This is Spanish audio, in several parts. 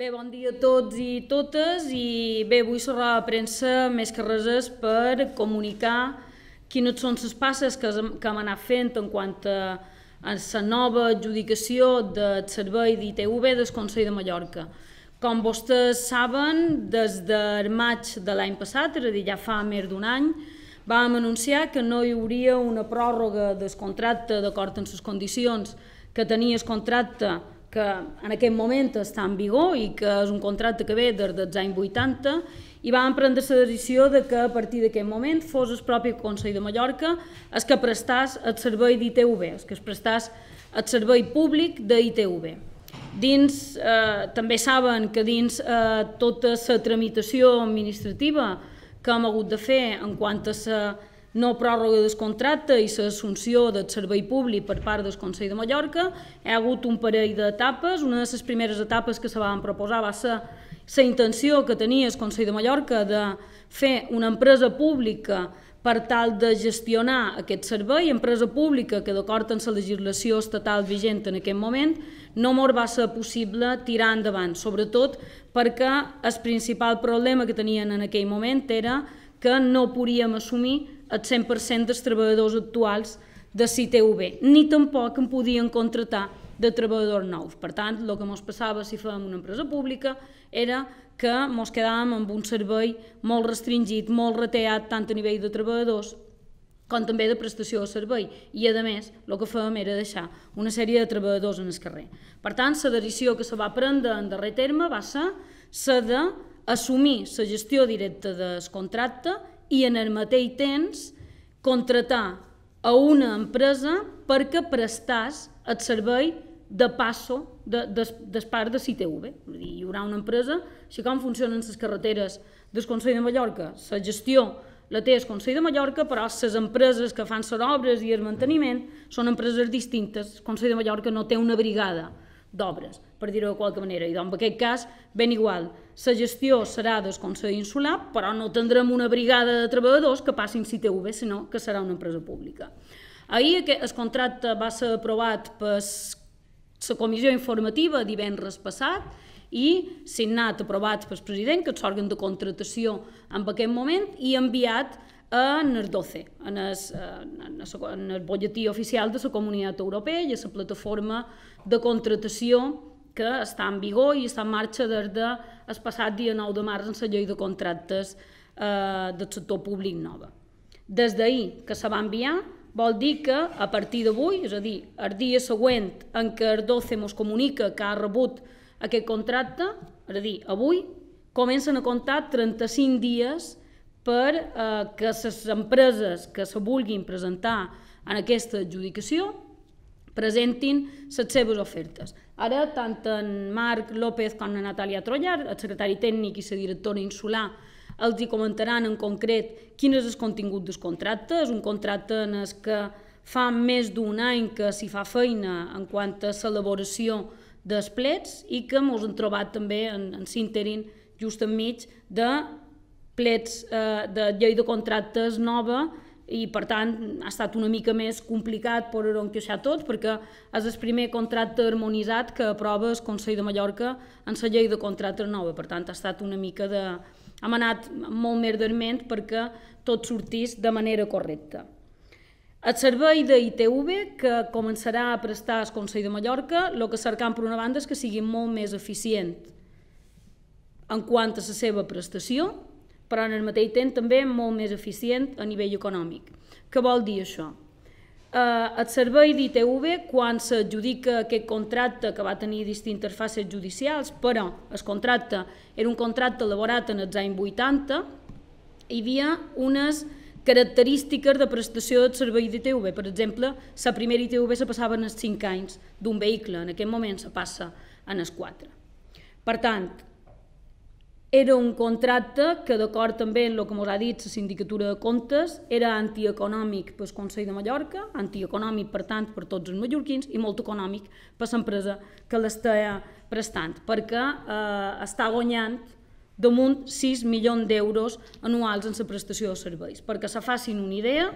Bé, bon dia a tots i totes i bé, avui la roda de premsa més que res és per comunicar quines són les passes que hem anat fent en quant a la nova adjudicació del servei d'ITV del Consell de Mallorca. Com vostès saben, des del maig de l'any passat, és a dir, ja fa més d'un any, vam anunciar que no hi hauria una pròrroga del contracte d'acord amb les condicions que tenia el contracte que en aquest moment està en vigor i que és un contracte que ve des dels anys 80 i vam prendre la decisió que a partir d'aquest moment fos el propi Consell de Mallorca el que prestàs el servei d'ITV, el que prestàs el servei públic d'ITV. També saben que dins tota la tramitació administrativa que hem hagut de fer en quant a la no pròrroga del contracte i l'assumpció del servei públic per part del Consell de Mallorca, hi ha hagut un parell d'etapes. Una de les primeres etapes que se van proposar va ser la intenció que tenia el Consell de Mallorca de fer una empresa pública per tal de gestionar aquest servei, empresa pública que d'acord amb la legislació estatal vigent en aquest moment no ens va ser possible tirar endavant, sobretot perquè el principal problema que tenien en aquell moment era que no podíem assumir el 100% dels treballadors actuals de CITV, ni tampoc en podien contratar de treballadors nous. Per tant, el que ens passava si fèiem una empresa pública era que ens quedàvem amb un servei molt restringit, molt retallat, tant a nivell de treballadors com també de prestació de servei. I, a més, el que fèiem era deixar una sèrie de treballadors en el carrer. Per tant, la decisió que se va prendre en darrer terme va ser la d'assumir la gestió directa del contracte i en el mateix temps contratar a una empresa perquè prestàs el servei de passo del parc de CITV. Hi haurà una empresa, així com funcionen les carreteres del Consell de Mallorca. La gestió la té el Consell de Mallorca, però les empreses que fan les obres i el manteniment són empreses distintes. El Consell de Mallorca no té una brigada d'obres, per dir-ho de qualque manera, i en aquest cas ben igual. La gestió serà del Consell Insular, però no tindrem una brigada de treballadors que passin CITV, sinó que serà una empresa pública. Ahir el contracte va ser aprovat per la comissió informativa divendres passat i signat, aprovat pel president, que és l'òrgan de contratació en aquest moment, i enviat en el 12, en el butlletí oficial de la Comunitat Europea i a la plataforma de contratació que està en vigor i està en marxa des del passat dia 9 de març en la llei de contractes del sector públic nova. Des d'ahir que se va enviar vol dir que a partir d'avui, és a dir, el dia següent en què el 12 ens comunica que ha rebut aquest contracte, és a dir, avui, comencen a comptar 35 dies perquè les empreses que se vulguin presentar en aquesta adjudicació presentin les seves ofertes. Ara, tant en Marc López com en Natàlia Trollar, el secretari tècnic i la directora insular, els hi comentaran en concret quin és el contingut del contracte. És un contracte en el que fa més d'un any que s'hi fa feina en quant a l'elaboració dels plets i que ens hem trobat també en s'interin just enmig de plets de llei de contractes nova i per tant ha estat una mica més complicat poder-ho encaixar tots perquè és el primer contracte harmonitzat que aprova el Consell de Mallorca en la llei de contractes nova, per tant ha estat una mica de... hem anat molt més d'arment perquè tot sortís de manera correcta. El servei d'ITV que començarà a prestar el Consell de Mallorca, el que cercam per una banda és que sigui molt més eficient en quant a la seva prestació, però en el mateix temps també molt més eficient a nivell econòmic. Què vol dir això? El servei d'ITV, quan s'adjudica aquest contracte que va tenir distintes fases judicials, però el contracte era un contracte elaborat en els anys 80, hi havia unes característiques de prestació del servei d'ITV. Per exemple, la primera ITV se passava en els 5 anys d'un vehicle, en aquest moment se passa en els 4. Per tant, era un contracte que, d'acord també amb el que ens ha dit la sindicatura de comptes, era antieconòmic per al Consell de Mallorca, antieconòmic, per tant, per tots els mallorquins i molt econòmic per a l'empresa que l'està prestant, perquè està guanyant damunt 6 milions d'euros anuals en la prestació de serveis. Perquè se facin una idea,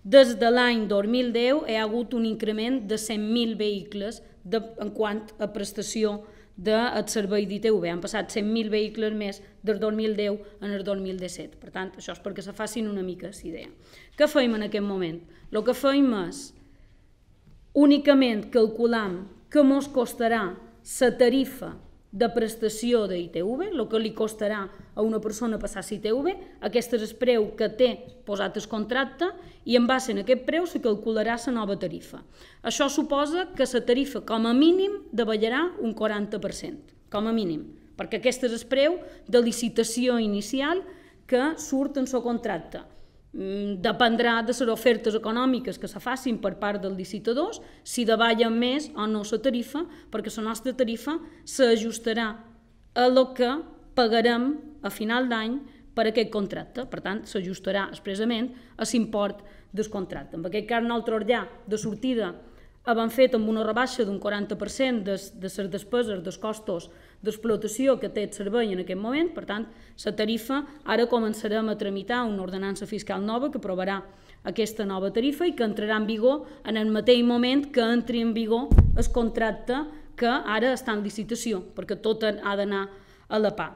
des de l'any 2010 hi ha hagut un increment de 100.000 vehicles en quant a prestació del servei d'ITV. Han passat 100.000 vehicles més del 2010 en el 2017. Per tant, això és perquè se facin una mica idea. Què fem en aquest moment? El que fem és únicament calculam que ens costarà la tarifa de prestació d'ITV, el que li costarà a una persona passar a ITV, aquest és el preu que té posat el contracte i en base a aquest preu se calcularà la nova tarifa. Això suposa que la tarifa com a mínim davallarà un 40%, com a mínim, perquè aquest és el preu de licitació inicial que surt en el contracte. Dependrà de les ofertes econòmiques que se facin per part dels licitadors, si davallen més o no la tarifa, perquè la nostra tarifa s'ajustarà a el que pagarem a final d'any per aquest contracte. Per tant, s'ajustarà expressament a l'import del contracte. En aquest cas, nosaltres ja de sortida hem fet amb una rebaixa d'un 40% de les despeses, dels costos d'explotació que té el servei en aquest moment. Per tant, la tarifa, ara començarem a tramitar una ordenança fiscal nova que aprovarà aquesta nova tarifa i que entrarà en vigor en el mateix moment que entri en vigor el contracte que ara està en licitació, perquè tot ha d'anar a la part.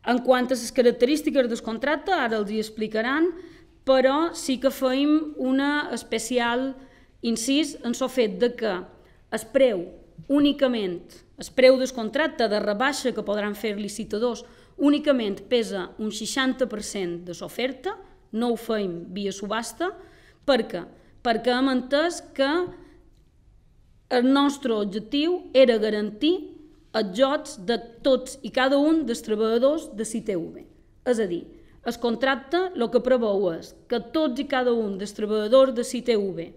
En quant a les característiques del contracte, ara els hi explicaran, però sí que fem una especial incís en el fet que el preu únicament, el preu del contracte de rebaixa que podran fer licitadors únicament pesa un 60% de l'oferta, no ho fem via subhasta, perquè hem entès que el nostre objectiu era garantir els jocs de tots i cada un dels treballadors de l'ITV. És a dir, el contracte el que preveu és que tots i cada un dels treballadors de l'ITV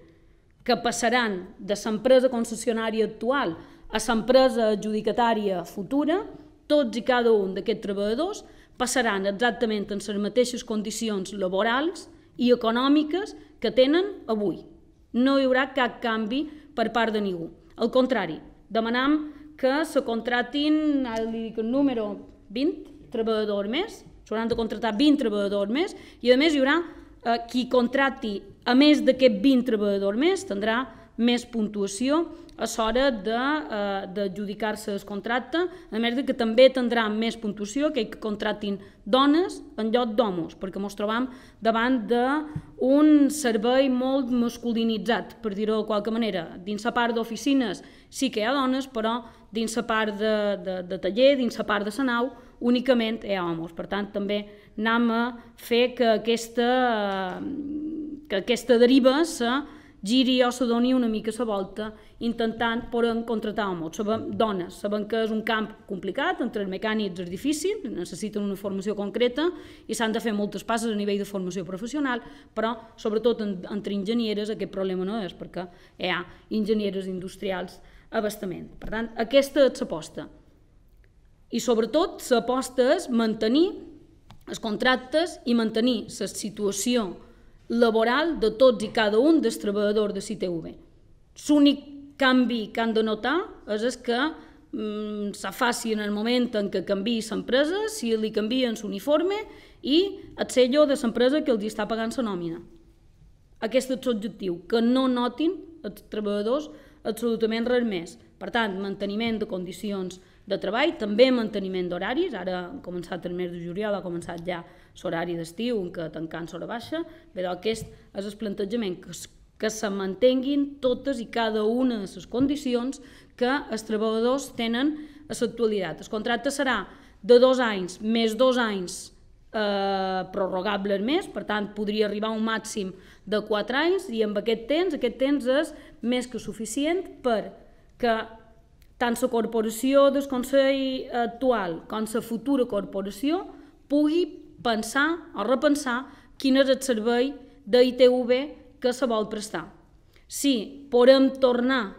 que passaran de l'empresa concessionària actual a l'empresa adjudicatària futura, tots i cada un d'aquests treballadors passaran exactament en les mateixes condicions laborals i econòmiques que tenen avui. No hi haurà cap canvi per part de ningú. Al contrari, demanam que se contractin, ara li dic el número, 20 treballadors més, s'hauran de contractar 20 treballadors més i a més hi haurà qui contracti a més d'aquests 20 treballadors més tindrà més puntuació a l'hora d'adjudicar-se el contracte, a més que també tindran més puntuació aquells que contractin dones en lloc d'homes, perquè ens trobam davant d'un servei molt masculinitzat, per dir-ho de qualque manera. Dins la part d'oficines sí que hi ha dones, però dins la part de taller, dins la part de la nau, únicament hi ha homes. Per tant, també anem a fer que aquesta deriva se giri o se doni una mica la volta intentant poder contractar homes. Dones, sabem que és un camp complicat, entre els mecànics és difícil, necessiten una formació concreta i s'han de fer moltes passes a nivell de formació professional, però sobretot entre enginyeres aquest problema no és, perquè hi ha enginyeres industrials a bastament. Per tant, aquesta és l'aposta. I sobretot l'aposta és mantenir els contractes i mantenir la situació laboral de tots i cada un dels treballadors de l'ITV. L'únic canvi que han de notar és que se faci en el moment en què canviï l'empresa, si li canvien l'uniforme i el sello de l'empresa que els està pagant la nòmina. Aquest és l'objectiu, que no notin els treballadors absolutament res més. Per tant, manteniment de condicions de treball, també manteniment d'horaris. Ara ha començat el mes de juliol, ha començat ja l'horari d'estiu, en què tancant l'hora baixa. Però aquest és el plantejament, que se mantenguin totes i cada una de les condicions que els treballadors tenen a l'actualitat. El contracte serà de 2 anys més 2 anys prorrogables més, per tant podria arribar a un màxim de 4 anys i amb aquest temps és més que suficient perquè tant la corporació del Consell actual com la futura corporació pugui pensar o repensar quin és el servei d'ITV que se vol prestar. Si podem tornar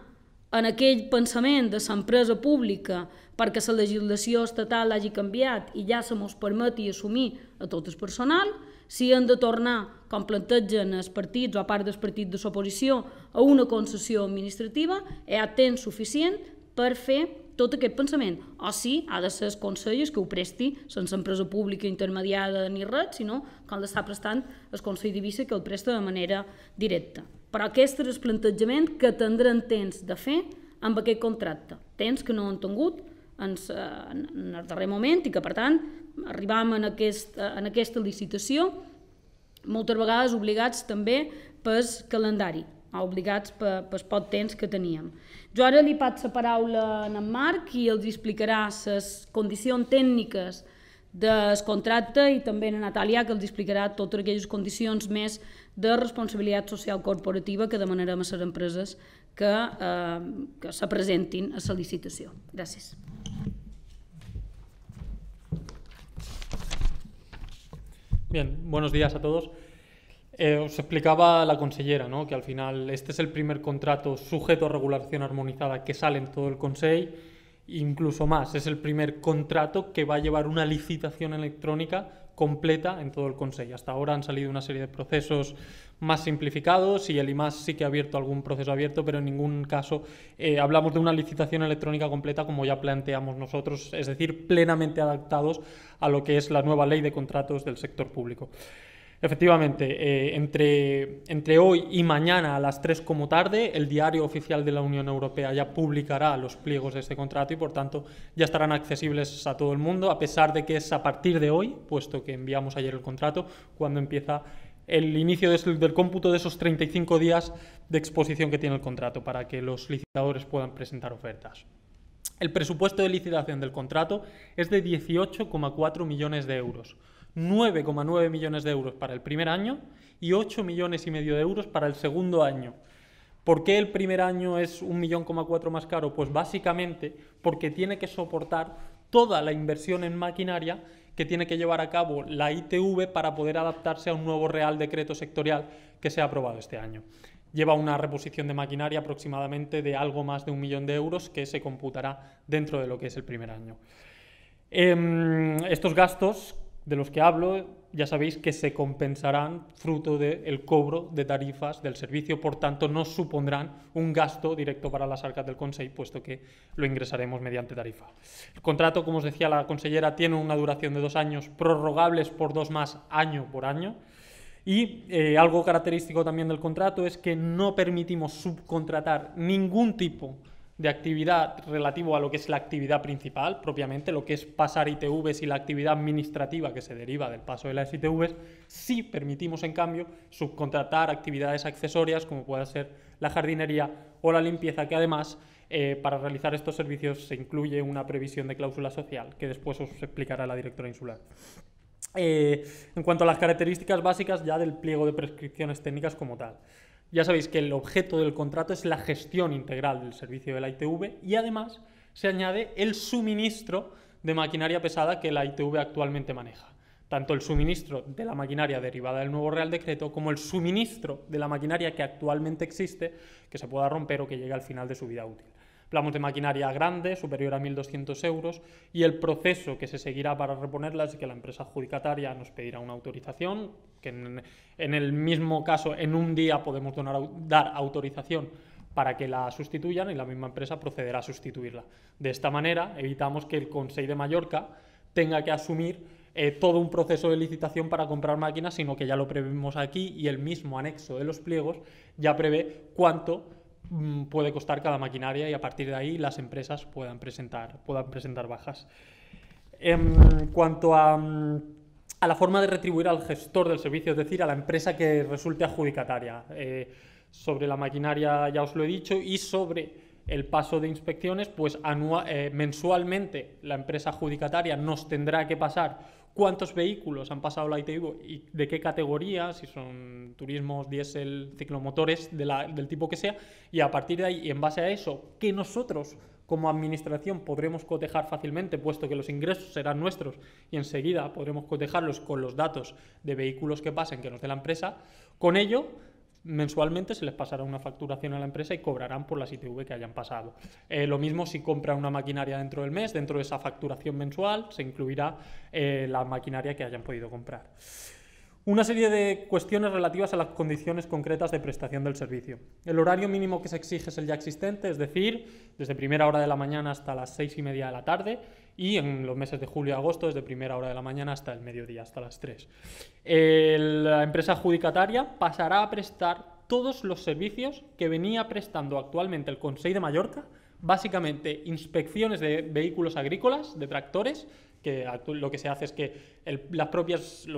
en aquell pensament de l'empresa pública perquè la legislació estatal hagi canviat i ja se mos permeti assumir a tot el personal, si hem de tornar, com plantegen els partits o part dels partits de l'oposició, a una concessió administrativa, hi ha temps suficient per fer tot aquest pensament. O si ha de ser els consells que ho presti sense empresa pública intermediada ni res, sinó com l'està prestant el Consell d'Eivissa que el presta de manera directa. Però aquest és el plantejament que tindrem temps de fer amb aquest contracte. Temps que no han tingut en el darrer moment i que, per tant, arribam en aquesta licitació moltes vegades obligats també pel calendari, obligats pel poc temps que teníem. Jo ara li passo la paraula a en Marc i els explicarà les condicions tècniques del contracte i també a Natàlia, que els explicarà totes aquelles condicions més de responsabilitat social corporativa que demanarem a les empreses que se presentin a la licitació. Gràcies. Bien, buenos días a todos. Os explicaba la consellera, ¿no?, que al final este es el primer contrato sujeto a regulación armonizada que sale en todo el Consejo, incluso más, es el primer contrato que va a llevar una licitación electrónica completa en todo el Consejo. Hasta ahora han salido una serie de procesos más simplificados y el IMAS sí que ha abierto algún proceso abierto, pero en ningún caso hablamos de una licitación electrónica completa como ya planteamos nosotros, es decir, plenamente adaptados a lo que es la nueva ley de contratos del sector público. Efectivamente, entre hoy y mañana a las 3 como tarde, el Diario Oficial de la Unión Europea ya publicará los pliegos de este contrato y, por tanto, ya estarán accesibles a todo el mundo, a pesar de que es a partir de hoy, puesto que enviamos ayer el contrato, cuando empieza el inicio del cómputo de esos 35 días de exposición que tiene el contrato para que los licitadores puedan presentar ofertas. El presupuesto de licitación del contrato es de 18,4 millones de euros. 9,9 millones de euros para el primer año y 8,5 millones de euros para el segundo año. ¿Por qué el primer año es 1,4 millones más caro? Pues básicamente porque tiene que soportar toda la inversión en maquinaria que tiene que llevar a cabo la ITV para poder adaptarse a un nuevo Real Decreto Sectorial que se ha aprobado este año. Lleva una reposición de maquinaria aproximadamente de algo más de 1 millón de euros que se computará dentro de lo que es el primer año. Estos gastos de los que hablo, ya sabéis que se compensarán fruto del cobro de tarifas del servicio, por tanto no supondrán un gasto directo para las arcas del Consejo, puesto que lo ingresaremos mediante tarifa. El contrato, como os decía la consellera, tiene una duración de 2 años, prorrogables por 2 más año por año, y algo característico también del contrato es que no permitimos subcontratar ningún tipo de actividad relativo a lo que es la actividad principal, propiamente, lo que es pasar ITVs y la actividad administrativa que se deriva del paso de las ITVs. Sí permitimos, en cambio, subcontratar actividades accesorias, como pueda ser la jardinería o la limpieza, que además, para realizar estos servicios se incluye una previsión de cláusula social, que después os explicará la directora insular. En cuanto a las características básicas ya del pliego de prescripciones técnicas como tal. Ya sabéis que el objeto del contrato es la gestión integral del servicio de la ITV y además se añade el suministro de maquinaria pesada que la ITV actualmente maneja. Tanto el suministro de la maquinaria derivada del nuevo Real Decreto como el suministro de la maquinaria que actualmente existe, que se pueda romper o que llegue al final de su vida útil. Hablamos de maquinaria grande, superior a 1.200 euros, y el proceso que se seguirá para reponerla es que la empresa adjudicataria nos pedirá una autorización, que en el mismo caso, en un día podemos dar autorización para que la sustituyan y la misma empresa procederá a sustituirla. De esta manera evitamos que el Consell de Mallorca tenga que asumir todo un proceso de licitación para comprar máquinas, sino que ya lo prevemos aquí y el mismo anexo de los pliegos ya prevé cuánto puede costar cada maquinaria y a partir de ahí las empresas puedan presentar bajas. En cuanto a la forma de retribuir al gestor del servicio, es decir, a la empresa que resulte adjudicataria, sobre la maquinaria ya os lo he dicho, y sobre el paso de inspecciones, pues mensualmente la empresa adjudicataria nos tendrá que pasar cuántos vehículos han pasado la ITV y de qué categoría, si son turismos, diésel, ciclomotores, del tipo que sea, y a partir de ahí, y en base a eso, que nosotros como administración podremos cotejar fácilmente, puesto que los ingresos serán nuestros y enseguida podremos cotejarlos con los datos de vehículos que pasen que nos dé la empresa, con ello mensualmente se les pasará una facturación a la empresa y cobrarán por las ITV que hayan pasado. Lo mismo si compran una maquinaria dentro del mes, dentro de esa facturación mensual se incluirá la maquinaria que hayan podido comprar. Una serie de cuestiones relativas a las condiciones concretas de prestación del servicio. El horario mínimo que se exige es el ya existente, es decir, desde primera hora de la mañana hasta las 6:30 de la tarde, y en los meses de julio y agosto desde primera hora de la mañana hasta el mediodía, hasta las 3. La empresa adjudicataria pasará a prestar todos los servicios que venía prestando actualmente el Consell de Mallorca básicamente inspecciones de vehículos agrícolas, de tractores, que lo que se hace es que los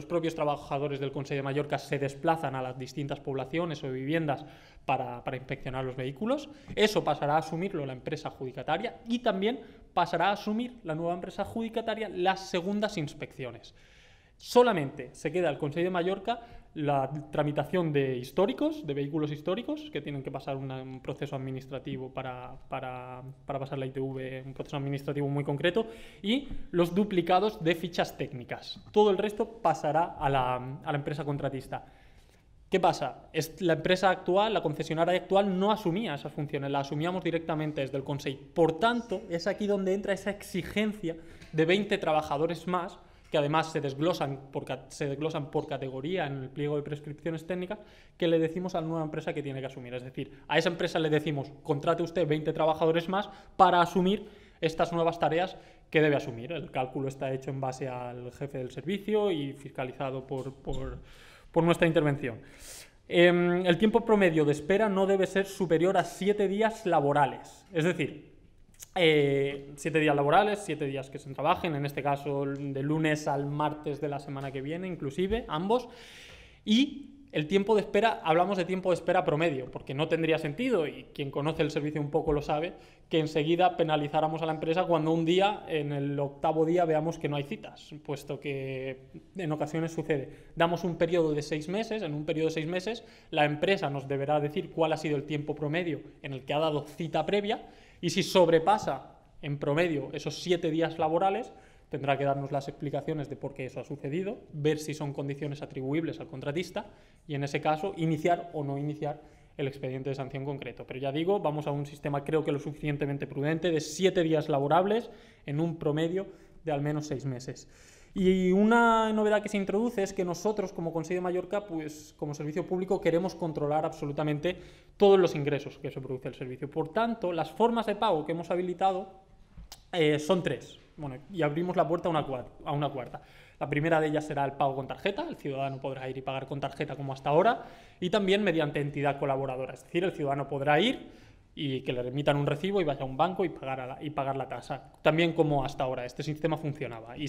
propios trabajadores del Consell de Mallorca se desplazan a las distintas poblaciones o viviendas para inspeccionar los vehículos. Eso pasará a asumirlo la empresa adjudicataria y también pasará a asumir la nueva empresa adjudicataria las segundas inspecciones. Solamente se queda al Consell de Mallorca la tramitación de históricos, de vehículos históricos, que tienen que pasar un proceso administrativo para pasar la ITV, un proceso administrativo muy concreto, y los duplicados de fichas técnicas. Todo el resto pasará a la empresa contratista. ¿Qué pasa? La empresa actual, la concesionaria actual, no asumía esas funciones, las asumíamos directamente desde el Consell. Por tanto, es aquí donde entra esa exigencia de 20 trabajadores más, que además se desglosan por categoría en el pliego de prescripciones técnicas, que le decimos a la nueva empresa que tiene que asumir. Es decir, a esa empresa le decimos, contrate usted 20 trabajadores más para asumir estas nuevas tareas que debe asumir. El cálculo está hecho en base al jefe del servicio y fiscalizado por nuestra intervención. El tiempo promedio de espera no debe ser superior a 7 días laborales. Es decir, 7 días laborales, 7 días que se trabajen, en este caso de lunes al martes de la semana que viene, inclusive, ambos. Y el tiempo de espera, hablamos de tiempo de espera promedio, porque no tendría sentido, y quien conoce el servicio un poco lo sabe, que enseguida penalizáramos a la empresa cuando un día, en el 8º día, veamos que no hay citas, puesto que en ocasiones sucede. Damos un periodo de 6 meses, en un periodo de 6 meses la empresa nos deberá decir cuál ha sido el tiempo promedio en el que ha dado cita previa, y si sobrepasa en promedio esos 7 días laborales, tendrá que darnos las explicaciones de por qué eso ha sucedido, ver si son condiciones atribuibles al contratista y, en ese caso, iniciar o no iniciar el expediente de sanción concreto. Pero ya digo, vamos a un sistema creo que lo suficientemente prudente de 7 días laborables en un promedio de al menos 6 meses. Y una novedad que se introduce es que nosotros, como Consell de Mallorca, pues como servicio público, queremos controlar absolutamente todos los ingresos que se produce el servicio. Por tanto, las formas de pago que hemos habilitado son 3. Bueno, y abrimos la puerta a una cuarta. La primera de ellas será el pago con tarjeta. El ciudadano podrá ir y pagar con tarjeta como hasta ahora, y también mediante entidad colaboradora. Es decir, el ciudadano podrá ir y que le remitan un recibo y vaya a un banco y pagar la tasa. También como hasta ahora este sistema funcionaba. Y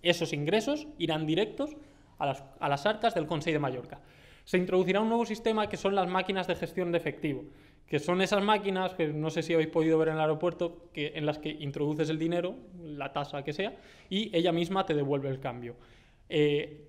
esos ingresos irán directos a las arcas del Consell de Mallorca. Se introducirá un nuevo sistema que son las máquinas de gestión de efectivo, que son esas máquinas que no sé si habéis podido ver en el aeropuerto, en las que introduces el dinero, la tasa que sea, y ella misma te devuelve el cambio.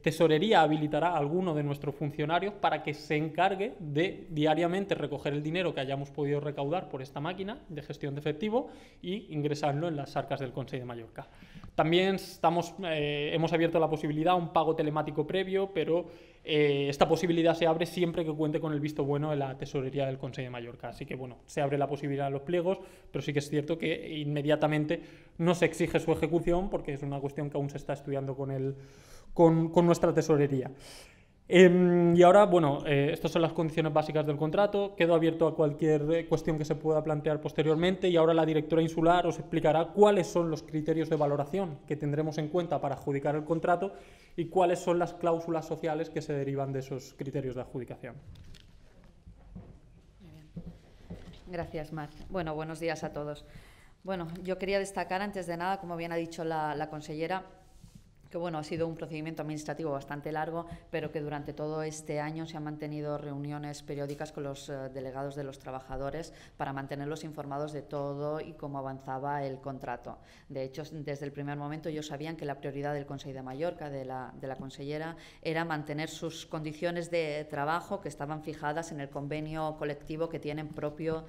Tesorería habilitará a alguno de nuestros funcionarios para que se encargue de diariamente recoger el dinero que hayamos podido recaudar por esta máquina de gestión de efectivo y ingresarlo en las arcas del Consell de Mallorca. También hemos abierto la posibilidad a un pago telemático previo, pero esta posibilidad se abre siempre que cuente con el visto bueno de la Tesorería del Consell de Mallorca. Así que, bueno, se abre la posibilidad en los pliegos, pero sí que es cierto que inmediatamente no se exige su ejecución porque es una cuestión que aún se está estudiando con nuestra tesorería. Y ahora, bueno, estas son las condiciones básicas del contrato. Quedo abierto a cualquier cuestión que se pueda plantear posteriormente, y ahora la directora insular os explicará cuáles son los criterios de valoración que tendremos en cuenta para adjudicar el contrato y cuáles son las cláusulas sociales que se derivan de esos criterios de adjudicación. Muy bien. Gracias, Marc. Bueno, buenos días a todos. Bueno, yo quería destacar, antes de nada, como bien ha dicho la consellera, que bueno, ha sido un procedimiento administrativo bastante largo, pero que durante todo este año se han mantenido reuniones periódicas con los delegados de los trabajadores para mantenerlos informados de todo y cómo avanzaba el contrato. De hecho, desde el primer momento ellos sabían que la prioridad del Consell de Mallorca, de la consellera, era mantener sus condiciones de trabajo que estaban fijadas en el convenio colectivo que tienen propio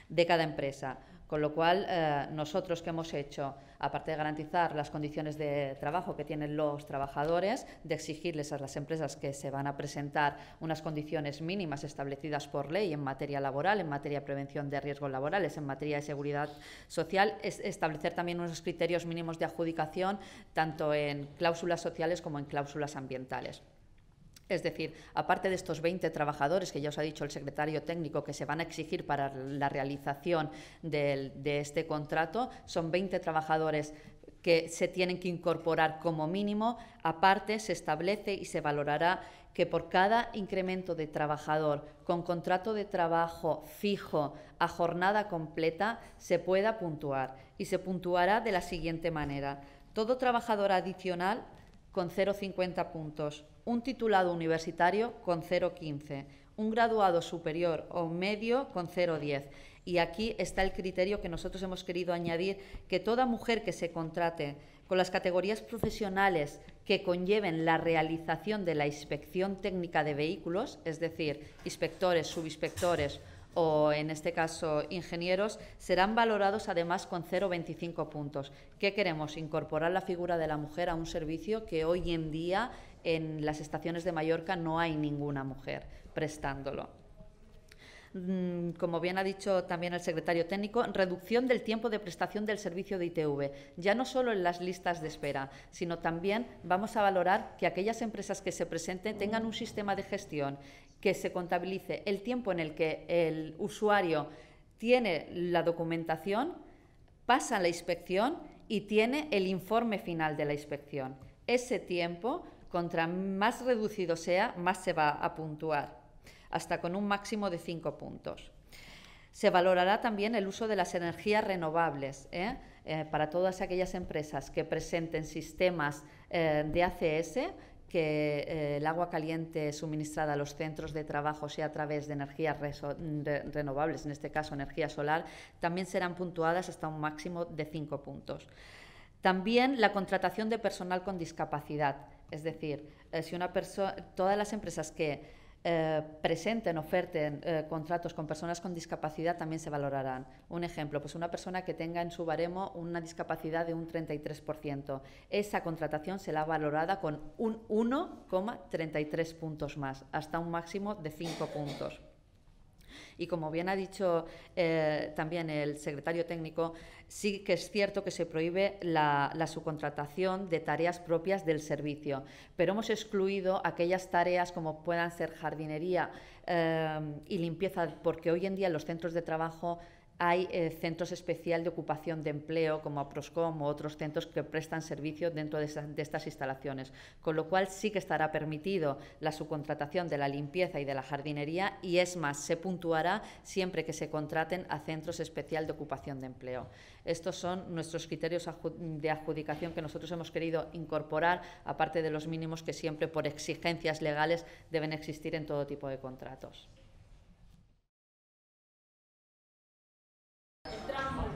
de cada empresa. Con lo cual, nosotros, ¿qué hemos hecho? Aparte de garantizar las condiciones de trabajo que tienen los trabajadores, de exigirles a las empresas que se van a presentar unas condiciones mínimas establecidas por ley en materia laboral, en materia de prevención de riesgos laborales, en materia de seguridad social, establecer también unos criterios mínimos de adjudicación, tanto en cláusulas sociales como en cláusulas ambientales. Es decir, aparte de estos 20 trabajadores que ya os ha dicho el secretario técnico que se van a exigir para la realización de este contrato, son 20 trabajadores que se tienen que incorporar como mínimo. Aparte, se establece y se valorará que por cada incremento de trabajador con contrato de trabajo fijo a jornada completa se pueda puntuar, y se puntuará de la siguiente manera: todo trabajador adicional con 0,50 puntos, un titulado universitario con 0,15, un graduado superior o medio con 0,10. Y aquí está el criterio que nosotros hemos querido añadir, que toda mujer que se contrate con las categorías profesionales que conlleven la realización de la inspección técnica de vehículos, es decir, inspectores, subinspectores o, en este caso, ingenieros, serán valorados además con 0,25 puntos. ¿Qué queremos? Incorporar la figura de la mujer a un servicio que hoy en día en las estaciones de Mallorca no hay ninguna mujer prestándolo. Como bien ha dicho también el secretario técnico, reducción del tiempo de prestación del servicio de ITV, ya no solo en las listas de espera, sino también vamos a valorar que aquellas empresas que se presenten tengan un sistema de gestión, que se contabilice el tiempo en el que el usuario tiene la documentación, pasa la inspección y tiene el informe final de la inspección. Ese tiempo, contra más reducido sea, más se va a puntuar, hasta con un máximo de 5 puntos. Se valorará también el uso de las energías renovables para todas aquellas empresas que presenten sistemas de ACS, que el agua caliente suministrada a los centros de trabajo sea a través de energías renovables, en este caso energía solar, también serán puntuadas hasta un máximo de 5 puntos. También la contratación de personal con discapacidad, es decir, si todas las empresas que presenten, oferten contratos con personas con discapacidad también se valorarán. Un ejemplo, pues una persona que tenga en su baremo una discapacidad de un 33%. Esa contratación será valorada con un 1,33 puntos más, hasta un máximo de 5 puntos. Y como bien ha dicho también el secretario técnico, sí que es cierto que se prohíbe la subcontratación de tareas propias del servicio, pero hemos excluido aquellas tareas como puedan ser jardinería y limpieza, porque hoy en día en los centros de trabajo hay centros especiales de ocupación de empleo como Aproscom o otros centros que prestan servicio dentro de estas instalaciones, con lo cual sí que estará permitido la subcontratación de la limpieza y de la jardinería, y es más, se puntuará siempre que se contraten a centros especiales de ocupación de empleo. Estos son nuestros criterios de adjudicación que nosotros hemos querido incorporar, aparte de los mínimos que siempre por exigencias legales deben existir en todo tipo de contratos. Entramos